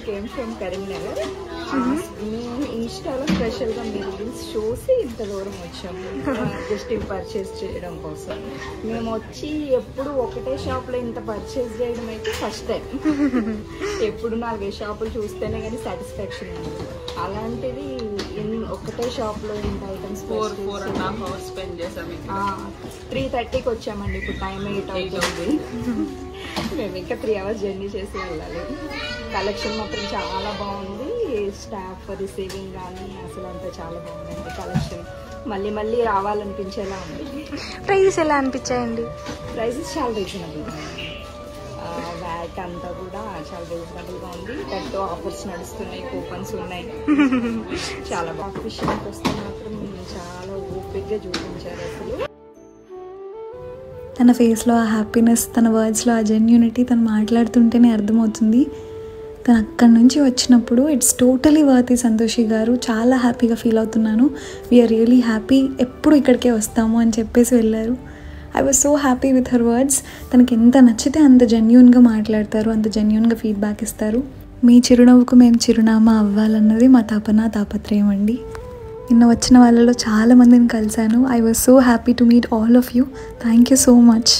Came from Karimnagar. ఇన్స్టాలో స్పెషల్గా మీరు రీల్స్ చూసి ఇంత దూరం వచ్చాము జస్ట్ పర్చేస్ చేయడం కోసం. మేము వచ్చి ఎప్పుడు ఒకటే షాప్లో ఇంత పర్చేస్ చేయడం అయితే ఫస్ట్ టైం. ఎప్పుడు 4 షాపులు చూస్తేనే కానీ సాటిస్ఫాక్షన్ ఉంది. అలాంటిది ఒకటే షాప్లో ఇంత ఐటమ్స్ 4.5 hours స్పెండ్ చేసాము. 3:30కి వచ్చామండి. ఇప్పుడు టైం 8 అవుతుంది. మేము ఇంకా 3 hours జర్నీ చేసి వెళ్ళాలి. కలెక్షన్ మాత్రం చాలా బాగుంది. స్టాఫ్ రిసీవింగ్ కానీ అసలు అంతా చాలా బాగుందండి కలెక్షన్. మళ్ళీ మళ్ళీ రావాలనిపించేలా ఉంది. ప్రైజెస్ ఎలా అనిపించాయండి? ప్రైజెస్ చాలా రీజనబుల్గా ఉంది. వ్యాట్ అంతా కూడా చాలా రీజనబుల్గా ఉంది. దట్టు ఆఫర్స్ నడుస్తున్నాయి, కూపన్స్ ఉన్నాయి. చాలా బాగా విషయానికి వస్తే మాత్రం చాలా ఓపిక్గా చూపించారు అసలు. తన ఫేస్లో ఆ హ్యాపీనెస్, తన వర్డ్స్లో ఆ జెన్యూనిటీ తను మాట్లాడుతుంటేనే అర్థమవుతుంది. తను అక్కడి నుంచి వచ్చినప్పుడు ఇట్స్ టోటలీ వర్త్ సంతోషి గారు, చాలా హ్యాపీగా ఫీల్ అవుతున్నాను, వీఆర్ రియలీ హ్యాపీ, ఎప్పుడు ఇక్కడికే వస్తాము అని చెప్పేసి వెళ్ళారు. I was so happy with her words. తనకి ఎంత నచ్చితే అంత జెన్యూన్గా మాట్లాడతారు, అంత జెన్యూన్గా ఫీడ్బ్యాక్ ఇస్తారు. మీ చిరునవ్వుకు మేము చిరునామా అవ్వాలన్నది మా తాపత్రయం అండి. నిన్న వచ్చిన వాళ్ళలో చాలామందిని కలిశాను. I was so happy to meet all of you. Thank you so much.